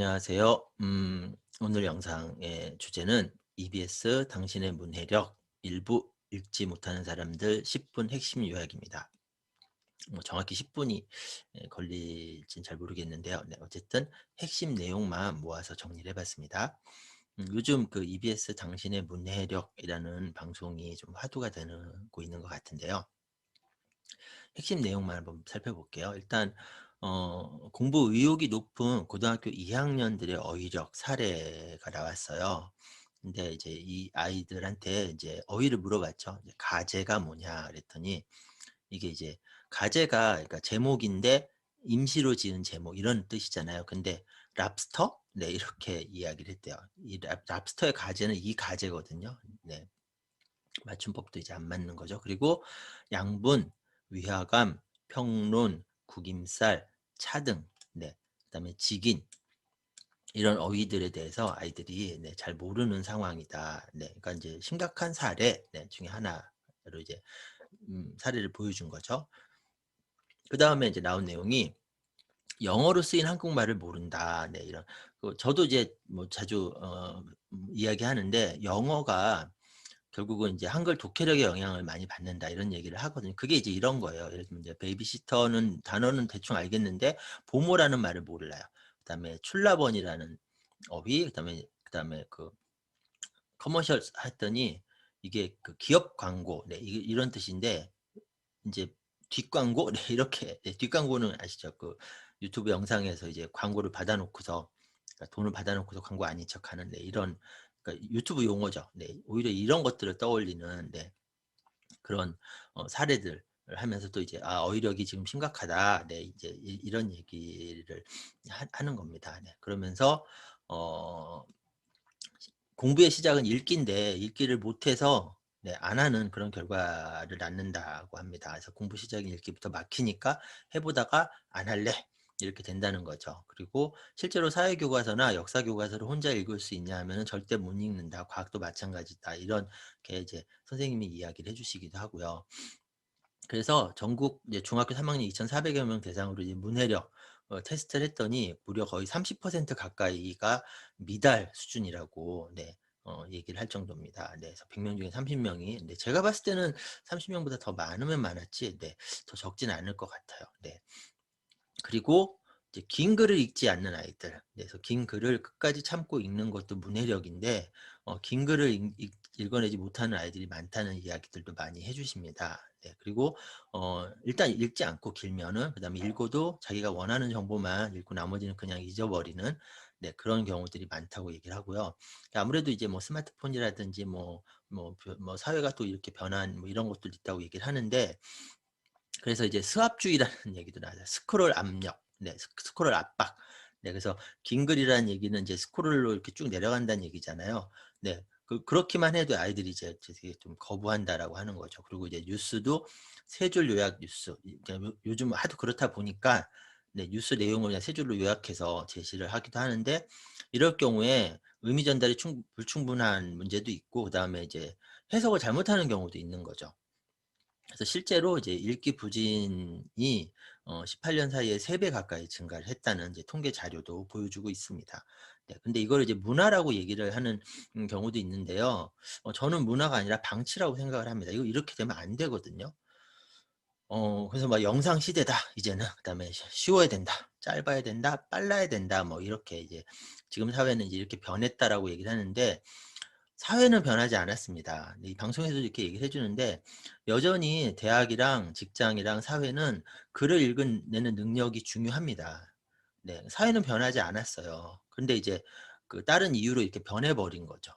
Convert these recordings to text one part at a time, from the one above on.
안녕하세요. 오늘 영상의 주제는 EBS 당신의 문해력 일부 읽지 못하는 사람들 10분 핵심 요약입니다. 뭐 정확히 10분이 걸릴진 잘 모르겠는데요. 네, 어쨌든 핵심 내용만 모아서 정리를 해봤습니다. 요즘 그 EBS 당신의 문해력이라는 방송이 좀 화두가 되고 있는 것 같은데요. 핵심 내용만 한번 살펴볼게요. 일단 공부 의욕이 높은 고등학교 2학년들의 어휘력 사례가 나왔어요. 근데 이제 이 아이들한테 이제 어휘를 물어봤죠. 이제 가제가 뭐냐 그랬더니 이게 이제 가제가 그러니까 제목인데 임시로 지은 제목 이런 뜻이잖아요. 근데 랍스터? 네, 이렇게 이야기를 했대요. 이 랍스터의 가제는 이 가제거든요. 네. 맞춤법도 이제 안 맞는 거죠. 그리고 양분, 위화감, 평론, 구김살, 차등, 네, 그다음에 직인 이런 어휘들에 대해서 아이들이 네, 잘 모르는 상황이다. 네, 그러니까 이제 심각한 사례 네, 중에 하나로 이제 사례를 보여준 거죠. 그 다음에 이제 나온 내용이 영어로 쓰인 한국말을 모른다. 네, 이런. 저도 이제 뭐 자주 이야기하는데 영어가 결국은 이제 한글 독해력의 영향을 많이 받는다 이런 얘기를 하거든요. 그게 이제 이런 거예요. 예를 들면 이제 베이비시터는 단어는 대충 알겠는데 보모라는 말을 몰라요. 그다음에 출라번이라는 어휘, 그다음에 그 커머셜 했더니 이게 그 기업 광고, 네, 이런 뜻인데 이제 뒷광고, 네, 이렇게 네, 뒷광고는 아시죠? 그 유튜브 영상에서 이제 광고를 받아놓고서 그러니까 돈을 받아놓고서 광고 아닌 척하는 네, 이런 그러니까 유튜브 용어죠. 네, 오히려 이런 것들을 떠올리는 네, 그런 사례들을 하면서 또 이제 어휘력이 지금 심각하다. 네, 이제 이런 얘기를 하는 겁니다. 네, 그러면서 어, 공부의 시작은 읽기인데 읽기를 못해서 네, 안 하는 그런 결과를 낳는다고 합니다. 그래서 공부 시작이 읽기부터 막히니까 해보다가 안 할래 이렇게 된다는 거죠. 그리고 실제로 사회교과서나 역사교과서를 혼자 읽을 수 있냐 하면 절대 못 읽는다. 과학도 마찬가지다. 이렇게 이제 선생님이 이야기를 해주시기도 하고요. 그래서 전국 이제 중학교 3학년 2,400여 명 대상으로 이제 문해력 테스트를 했더니 무려 거의 30% 가까이가 미달 수준이라고 네, 얘기를 할 정도입니다. 네, 그래서 100명 중에 30명이 네, 제가 봤을 때는 30명보다 더 많으면 많았지 네, 더 적진 않을 것 같아요. 네. 그리고 이제 긴 글을 읽지 않는 아이들. 네, 그래서 긴 글을 끝까지 참고 읽는 것도 문해력인데 긴 글을 읽어내지 못하는 아이들이 많다는 이야기들도 많이 해주십니다. 네, 그리고 일단 읽지 않고 길면은 그다음에 읽어도 자기가 원하는 정보만 읽고 나머지는 그냥 잊어버리는 네, 그런 경우들이 많다고 얘기를 하고요. 아무래도 이제 뭐 스마트폰이라든지 뭐 사회가 또 이렇게 변한 뭐 이런 것도 있다고 얘기를 하는데 그래서 이제 스왑주의라는 얘기도 나와요. 스크롤 압력, 네, 스크롤 압박. 네, 그래서 긴 글이라는 얘기는 이제 스크롤로 이렇게 쭉 내려간다는 얘기잖아요. 네, 그렇게만 해도 아이들이 이제 되게 좀 거부한다라고 하는 거죠. 그리고 이제 뉴스도 세 줄 요약 뉴스. 요즘 하도 그렇다 보니까 네, 뉴스 내용을 그냥 세 줄로 요약해서 제시를 하기도 하는데 이럴 경우에 의미 전달이 불충분한 문제도 있고 그다음에 이제 해석을 잘못하는 경우도 있는 거죠. 그래서 실제로 이제 읽기 부진이 18년 사이에 3배 가까이 증가를 했다는 이제 통계 자료도 보여주고 있습니다. 네, 근데 이걸 이제 문화라고 얘기를 하는 경우도 있는데요. 저는 문화가 아니라 방치라고 생각을 합니다. 이거 이렇게 되면 안 되거든요. 그래서 막 영상 시대다 이제는. 그다음에 쉬워야 된다, 짧아야 된다, 빨라야 된다, 뭐 이렇게 이제 지금 사회는 이제 이렇게 변했다라고 얘기를 하는데 사회는 변하지 않았습니다. 이 방송에서도 이렇게 얘기를 해주는데 여전히 대학이랑 직장이랑 사회는 글을 읽어내는 능력이 중요합니다. 네, 사회는 변하지 않았어요. 근데 이제 그 다른 이유로 이렇게 변해버린 거죠.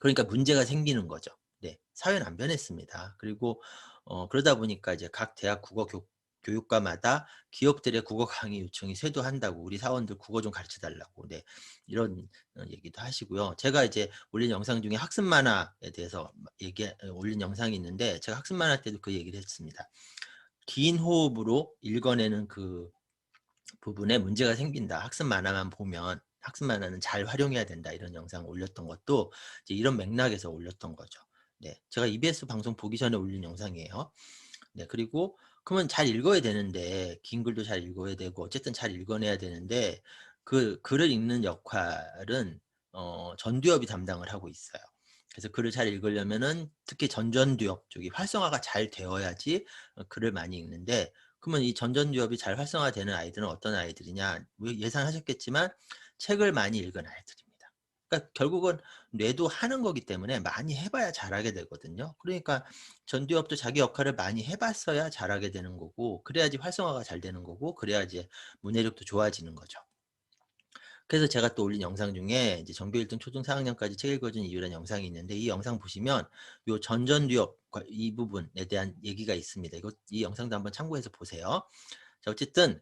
그러니까 문제가 생기는 거죠. 네, 사회는 안 변했습니다. 그리고 그러다 보니까 이제 각 대학 교육과마다 기업들의 국어 강의 요청이 쇄도한다고 우리 사원들 국어 좀 가르쳐 달라고 네, 이런 얘기도 하시고요. 제가 이제 올린 영상 중에 학습 만화에 대해서 올린 영상이 있는데 제가 학습 만화 때도 그 얘기를 했습니다. 긴 호흡으로 읽어내는 그 부분에 문제가 생긴다. 학습 만화만 보면 학습 만화는 잘 활용해야 된다. 이런 영상 올렸던 것도 이제 이런 맥락에서 올렸던 거죠. 네, 제가 EBS 방송 보기 전에 올린 영상이에요. 네, 그리고 그러면 잘 읽어야 되는데 긴 글도 잘 읽어야 되고 어쨌든 잘 읽어내야 되는데 그 글을 읽는 역할은 전두엽이 담당을 하고 있어요. 그래서 글을 잘 읽으려면은 특히 전전두엽 쪽이 활성화가 잘 되어야지 글을 많이 읽는데, 그러면 이 전전두엽이 잘 활성화되는 아이들은 어떤 아이들이냐? 뭐 예상하셨겠지만 책을 많이 읽은 아이들입니다. 그러니까 결국은 뇌도 하는 거기 때문에 많이 해봐야 잘하게 되거든요. 그러니까 전두엽도 자기 역할을 많이 해봤어야 잘하게 되는 거고, 그래야지 활성화가 잘 되는 거고, 그래야지 문해력도 좋아지는 거죠. 그래서 제가 또 올린 영상 중에 이제 전교 1등 초등 4학년까지 책 읽어준 이유라는 영상이 있는데, 이 영상 보시면 요 전전두엽 이 부분에 대한 얘기가 있습니다. 이 영상도 한번 참고해서 보세요. 자, 어쨌든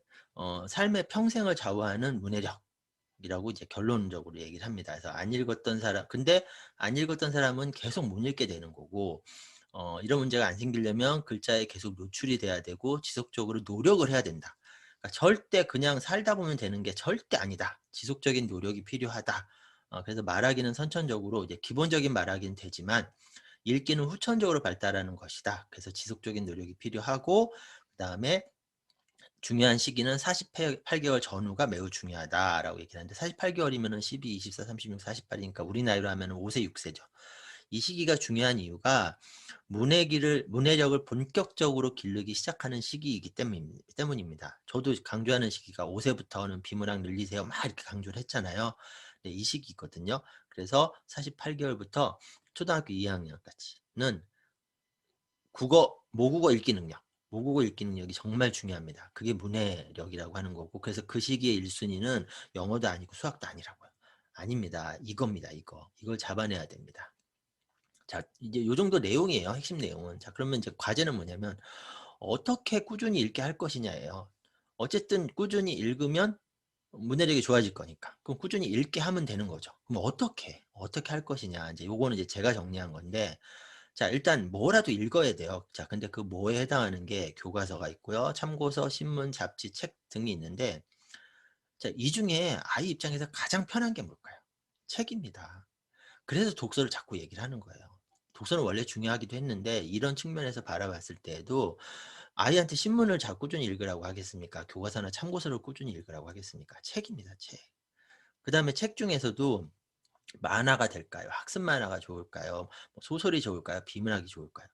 삶의 평생을 좌우하는 문해력이라고 이제 결론적으로 얘기를 합니다. 그래서 안 읽었던 사람, 근데 안 읽었던 사람은 계속 못 읽게 되는 거고, 이런 문제가 안 생기려면 글자에 계속 노출이 돼야 되고 지속적으로 노력을 해야 된다. 그러니까 절대 그냥 살다 보면 되는 게 절대 아니다. 지속적인 노력이 필요하다. 그래서 말하기는 선천적으로 이제 기본적인 말하기는 되지만 읽기는 후천적으로 발달하는 것이다. 그래서 지속적인 노력이 필요하고, 그다음에 중요한 시기는 48개월 전후가 매우 중요하다라고 얘기를 하는데, 48개월이면은 12, 24, 36, 48이니까 우리 나이로 하면 5세, 6세죠. 이 시기가 중요한 이유가 문해력을 본격적으로 기르기 시작하는 시기이기 때문입니다. 저도 강조하는 시기가 5세부터는 비문학 늘리세요 막 이렇게 강조를 했잖아요. 네, 이 시기거든요. 그래서 48개월부터 초등학교 2학년까지는 모국어 읽기 능력, 모국어 읽기 능력이 정말 중요합니다. 그게 문해력이라고 하는 거고, 그래서 그 시기의 1순위는 영어도 아니고 수학도 아니라고요. 아닙니다. 이겁니다. 이걸 잡아내야 됩니다. 자, 이제 요 정도 내용이에요. 핵심 내용은. 자, 그러면 이제 과제는 뭐냐면 어떻게 꾸준히 읽게 할 것이냐예요. 어쨌든 꾸준히 읽으면 문해력이 좋아질 거니까. 그럼 꾸준히 읽게 하면 되는 거죠. 그럼 어떻게 할 것이냐. 이제 요거는 이제 제가 정리한 건데, 자, 일단 뭐라도 읽어야 돼요. 자, 근데 그 뭐에 해당하는 게 교과서가 있고요. 참고서, 신문, 잡지, 책 등이 있는데, 자, 이 중에 아이 입장에서 가장 편한 게 뭘까요? 책입니다. 그래서 독서를 자꾸 얘기를 하는 거예요. 독서는 원래 중요하기도 했는데, 이런 측면에서 바라봤을 때에도 아이한테 신문을 자꾸 꾸준히 읽으라고 하겠습니까? 교과서나 참고서를 꾸준히 읽으라고 하겠습니까? 책입니다, 책. 그 다음에 책 중에서도 만화가 될까요? 학습 만화가 좋을까요? 뭐 소설이 좋을까요? 비문학이 좋을까요?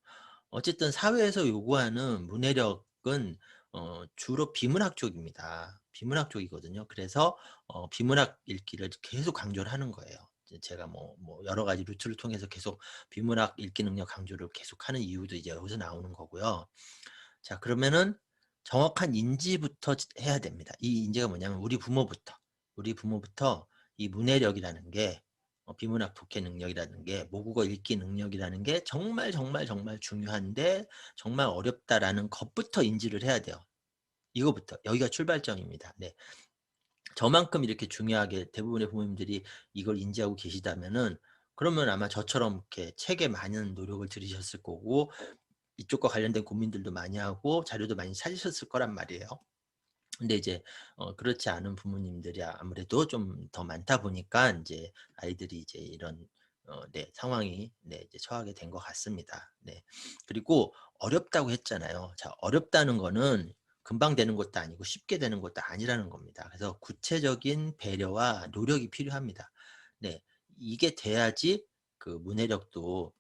어쨌든 사회에서 요구하는 문해력은 주로 비문학 쪽입니다. 비문학 쪽이거든요. 그래서 비문학 읽기를 계속 강조를 하는 거예요. 제가 뭐 여러 가지 루트를 통해서 계속 비문학 읽기 능력 강조를 계속하는 이유도 이제 여기서 나오는 거고요. 자, 그러면은 정확한 인지부터 해야 됩니다. 이 인지가 뭐냐면 우리 부모부터 이 문해력이라는 게, 비문학 독해 능력이라는 게, 모국어 읽기 능력이라는 게 정말 정말 정말 중요한데 정말 어렵다라는 것부터 인지를 해야 돼요. 이거부터 여기가 출발점입니다. 네. 저만큼 이렇게 중요하게 대부분의 부모님들이 이걸 인지하고 계시다면은, 그러면 아마 저처럼 이렇게 책에 많은 노력을 들이셨을 거고 이쪽과 관련된 고민들도 많이 하고 자료도 많이 찾으셨을 거란 말이에요. 근데 이제 그렇지 않은 부모님들이 아무래도 좀 더 많다 보니까 이제 아이들이 이제 이런 네, 상황이 네, 이제 처하게 된 것 같습니다. 네. 그리고 어렵다고 했잖아요. 자, 어렵다는 거는 금방 되는 것도 아니고 쉽게 되는 것도 아니라는 겁니다. 그래서 구체적인 배려와 노력이 필요합니다. 네. 이게 돼야지 그 문해력도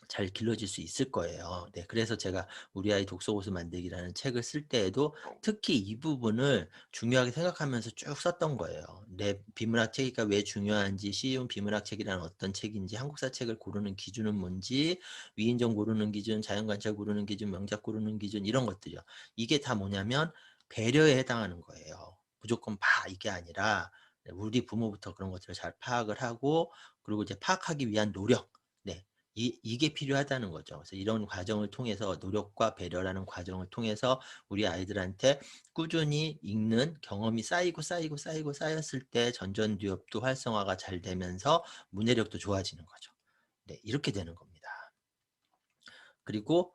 잘 길러질 수 있을 거예요. 네, 그래서 제가 우리 아이 독서고수 만들기라는 책을 쓸 때에도 특히 이 부분을 중요하게 생각하면서 쭉 썼던 거예요. 내 비문학 책이가 왜 중요한지, 쉬운 비문학 책이란 어떤 책인지, 한국사 책을 고르는 기준은 뭔지, 위인전 고르는 기준, 자연관찰 고르는 기준, 명작 고르는 기준, 이런 것들이요. 이게 다 뭐냐면 배려에 해당하는 거예요. 무조건 봐 이게 아니라 네, 우리 부모부터 그런 것들을 잘 파악을 하고, 그리고 이제 파악하기 위한 노력. 네. 이게 필요하다는 거죠. 그래서 이런 과정을 통해서, 노력과 배려라는 과정을 통해서 우리 아이들한테 꾸준히 읽는 경험이 쌓이고 쌓였을 때 전전두엽도 활성화가 잘 되면서 문해력도 좋아지는 거죠. 네, 이렇게 되는 겁니다. 그리고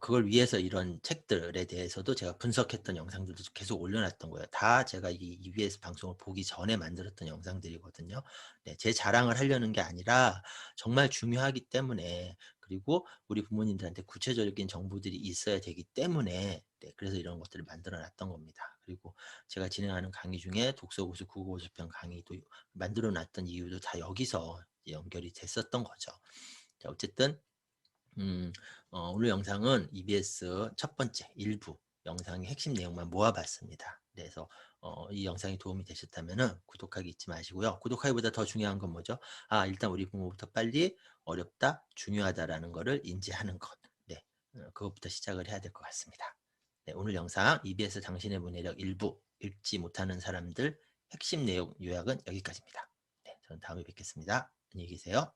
그걸 위해서 이런 책들에 대해서도 제가 분석했던 영상들도 계속 올려놨던 거예요. 다 제가 이 EBS 방송을 보기 전에 만들었던 영상들이거든요. 네, 제 자랑을 하려는 게 아니라 정말 중요하기 때문에, 그리고 우리 부모님들한테 구체적인 정보들이 있어야 되기 때문에 네, 그래서 이런 것들을 만들어 놨던 겁니다. 그리고 제가 진행하는 강의 중에 독서고수, 국어고수편 강의도 만들어 놨던 이유도 다 여기서 연결이 됐었던 거죠. 자, 어쨌든 오늘 영상은 EBS 첫 번째 일부 영상의 핵심 내용만 모아봤습니다. 그래서 이 영상이 도움이 되셨다면 구독하기 잊지 마시고요. 구독하기보다 더 중요한 건 뭐죠? 일단 우리 부모부터 빨리 어렵다, 중요하다라는 거를 인지하는 것. 네, 그것부터 시작을 해야 될 것 같습니다. 네, 오늘 영상 EBS 당신의 문해력 일부 읽지 못하는 사람들 핵심 내용 요약은 여기까지입니다. 네, 저는 다음에 뵙겠습니다. 안녕히 계세요.